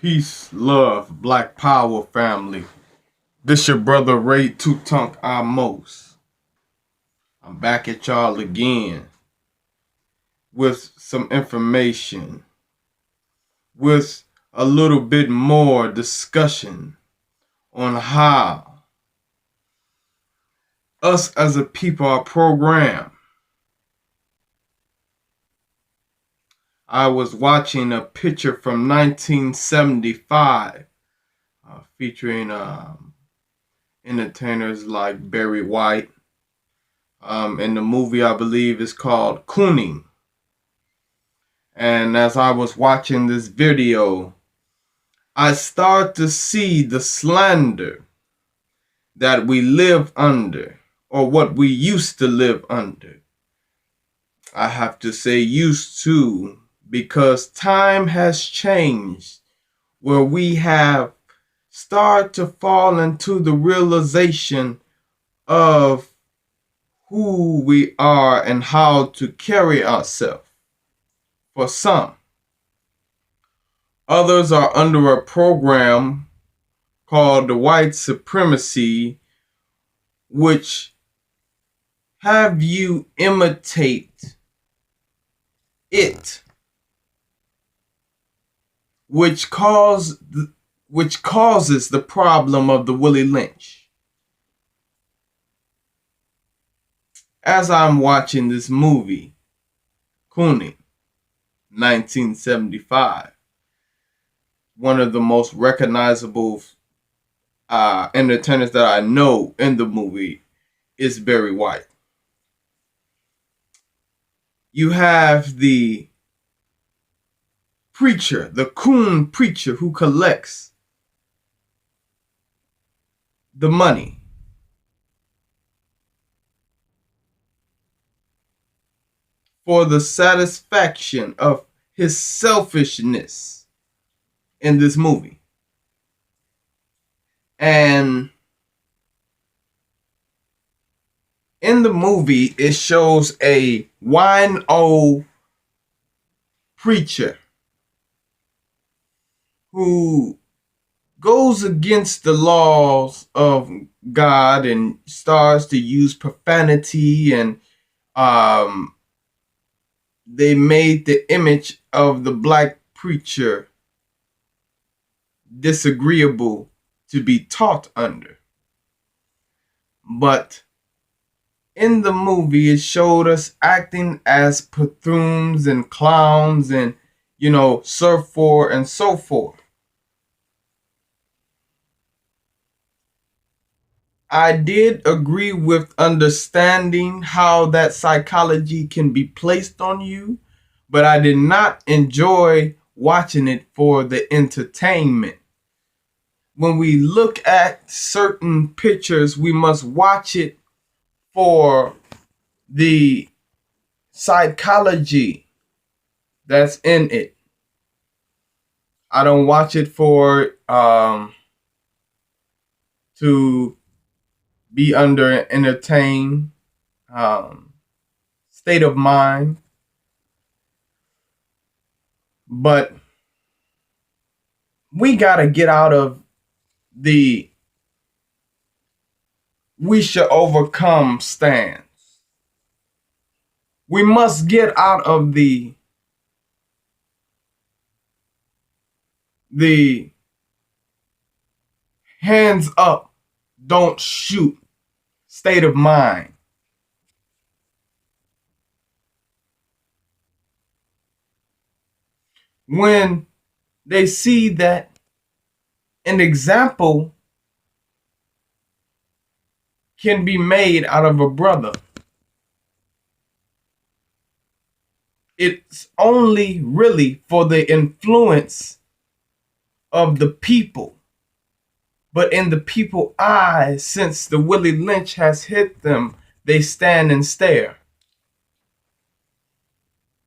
Peace, love, Black Power family. This your brother Ray Tutun Ahmose. I'm back at y'all again with some information, with a little bit more discussion on how us as a people are programmed. I was watching a picture from 1975 featuring entertainers like Barry White. And the movie, I believe, is called Cooning. And as I was watching this video, I start to see the slander that we live under, or what we used to live under. I have to say used to, because time has changed, where we have started to fall into the realization of who we are and how to carry ourselves. For some, others are under a program called the white supremacy, which have you imitate it, which causes the problem of the Willie Lynch. As I'm watching this movie, Cooning, 1975, one of the most recognizable entertainers that I know in the movie is Barry White. You have the preacher, the coon preacher who collects the money. For the satisfaction of his selfishness in this movie. And in the movie, it shows a wino preacher who goes against the laws of God and starts to use profanity, and they made the image of the black preacher disagreeable to be taught under. But in the movie, it showed us acting as buffoons and clowns and, so forth and so forth. I did agree with understanding how that psychology can be placed on you, but I did not enjoy watching it for the entertainment. When we look at certain pictures, we must watch it for the psychology that's in it. I don't watch it for to be under an entertained state of mind. But we got to get out of the we should overcome stance. We must get out of the hands up, don't shoot state of mind. When they see that an example can be made out of a brother, it's only really for the influence of the people. But in the people's eyes, since the Willie Lynch has hit them, they stand and stare.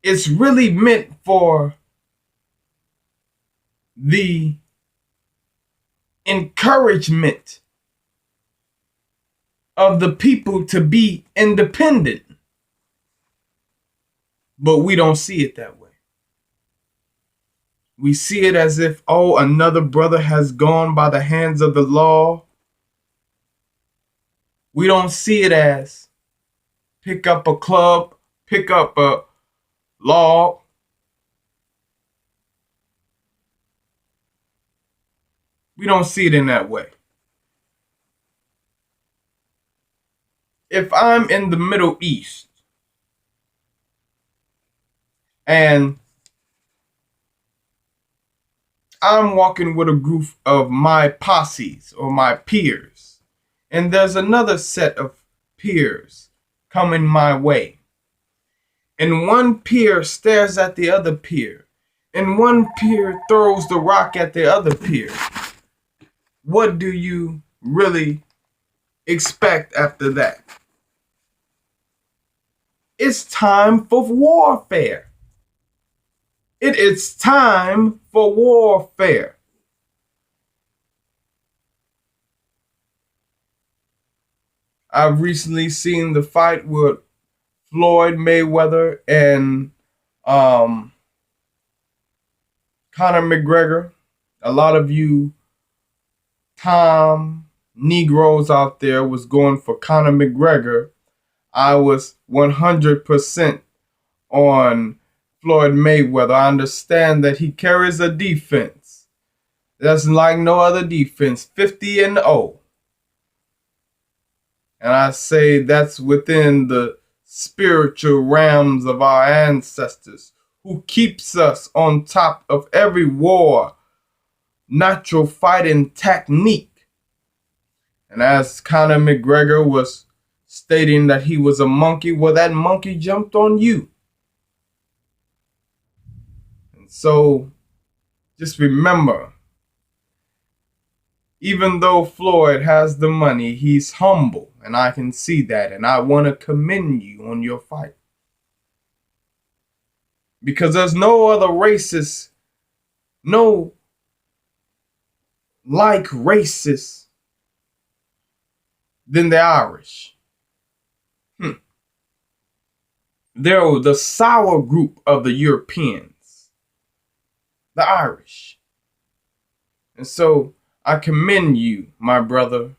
It's really meant for the encouragement of the people to be independent. But we don't see it that way. We see it as if, oh, another brother has gone by the hands of the law. We don't see it as pick up a club, pick up a log. We don't see it in that way. If I'm in the Middle East and I'm walking with a group of my posses or my peers, and there's another set of peers coming my way, and one peer stares at the other peer, and one peer throws the rock at the other peer, what do you really expect after that? It's time for warfare. It is time for warfare. I've recently seen the fight with Floyd Mayweather and Conor McGregor. A lot of you Tom Negroes out there was going for Conor McGregor. I was 100% on Floyd Mayweather. I understand that he carries a defense that's like no other defense, 50-0. And I say that's within the spiritual realms of our ancestors, who keeps us on top of every war, natural fighting technique. And as Conor McGregor was stating that he was a monkey, well, that monkey jumped on you. And so just remember, even though Floyd has the money, he's humble, and I can see that, and I want to commend you on your fight. Because there's no other racist, no like racist than the Irish. They're the sour group of the Europeans, the Irish. And so I commend you, my brother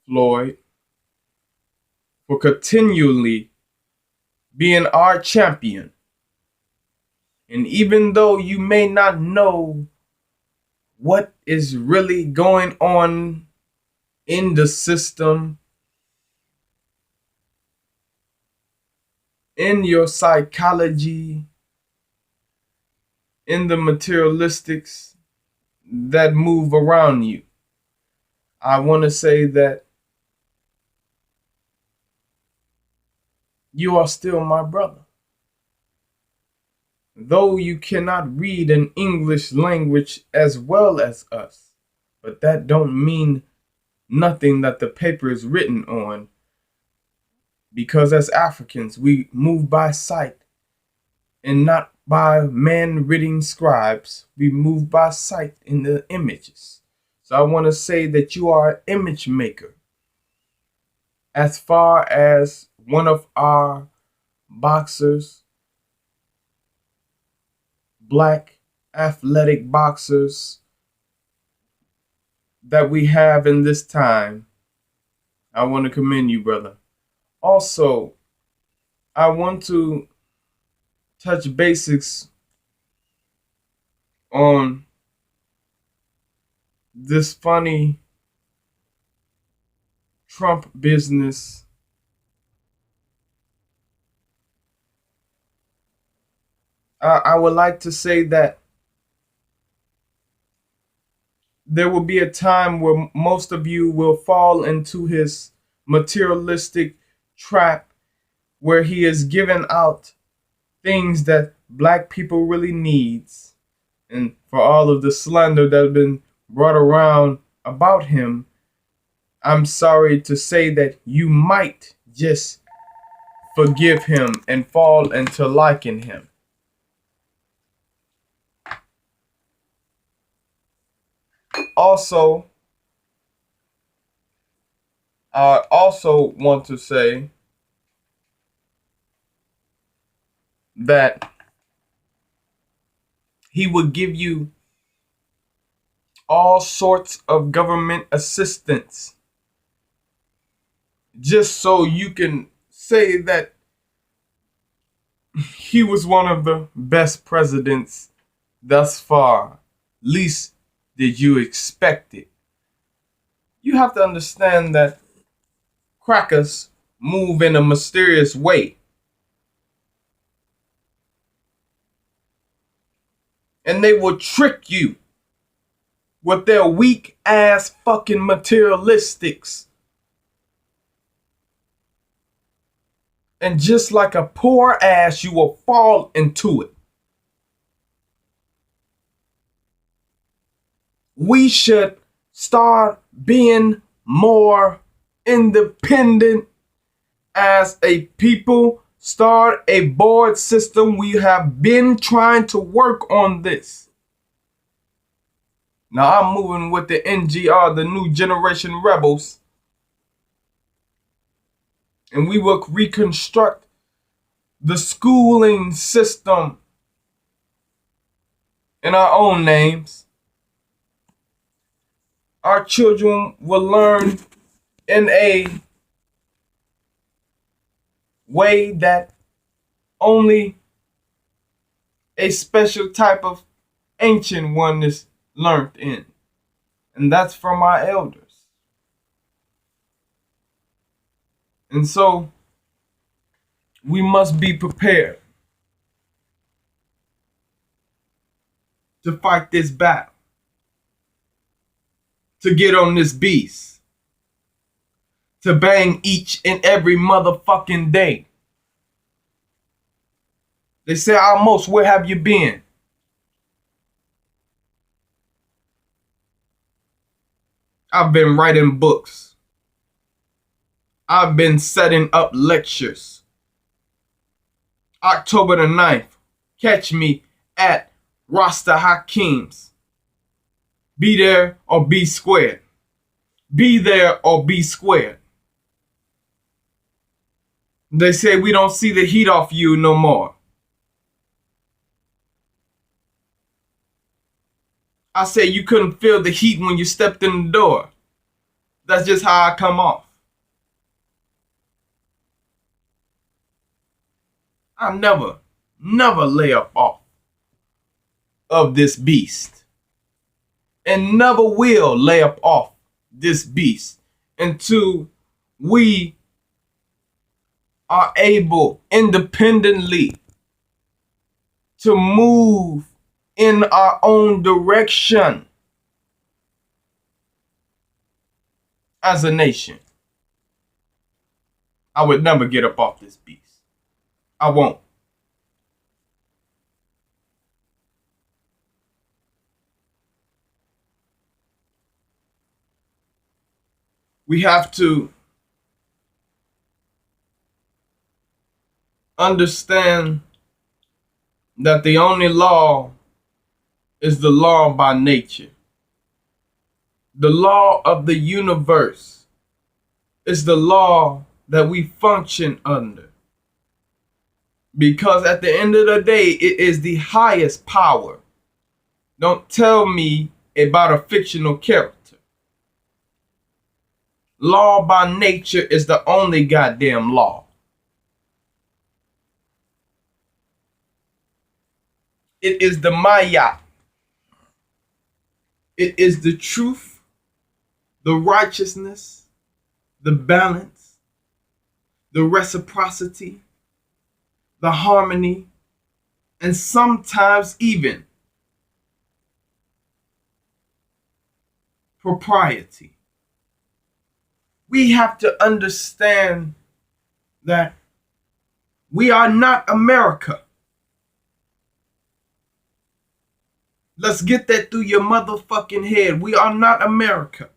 Floyd, for continually being our champion. And even though you may not know what is really going on in the system, in your psychology, in the materialistics that move around you, I want to say that you are still my brother. Though you cannot read an English language as well as us, but that don't mean nothing that the paper is written on, because as Africans, we move by sight and not by man-reading scribes. We move by sight in the images. So I want to say that you are an image maker. As far as one of our boxers, black athletic boxers that we have in this time, I want to commend you, brother. Also, I want to touch basics on this funny Trump business. I would like to say that there will be a time where most of you will fall into his materialistic trap, where he is giving out things that black people really needs. And for all of the slander that has been brought around about him, I'm sorry to say that you might just forgive him and fall into liking him. Also, I also want to say that He would give you all sorts of government assistance just so you can say that he was one of the best presidents thus far. Least did you expect it. You have to understand that crackers move in a mysterious way. And they will trick you with their weak ass fucking materialistics. And just like a poor ass, you will fall into it. We should start being more independent as a people. Start a board system. We have been trying to work on this. Now I'm moving with the NGR, the New Generation Rebels. And we will reconstruct the schooling system in our own names. Our children will learn in a way that only a special type of ancient one is learned in. And that's from our elders. And so we must be prepared to fight this battle, to get on this beast, to bang each and every motherfucking day. They say, Ahmose, where have you been? I've been writing books. I've been setting up lectures. October the 9th, catch me at Rasta Hakim's. Be there or be squared. Be there or be squared. They say we don't see the heat off you no more. I say you couldn't feel the heat when you stepped in the door. That's just how I come off. I never lay up off of this beast. And never will lay up off this beast until we are able independently to move in our own direction as a nation. I would never get up off this beast. I won't. We have to understand that the only law is the law by nature. The law of the universe is the law that we function under. Because at the end of the day, it is the highest power. Don't tell me about a fictional character. Law by nature is the only goddamn law. It is the Maya. It is the truth, the righteousness, the balance, the reciprocity, the harmony, and sometimes even propriety. We have to understand that we are not America. Let's get that through your motherfucking head. We are not America.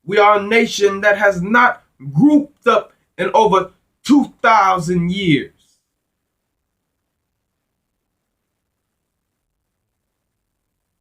We are a nation that has not grouped up in over 2,000 years.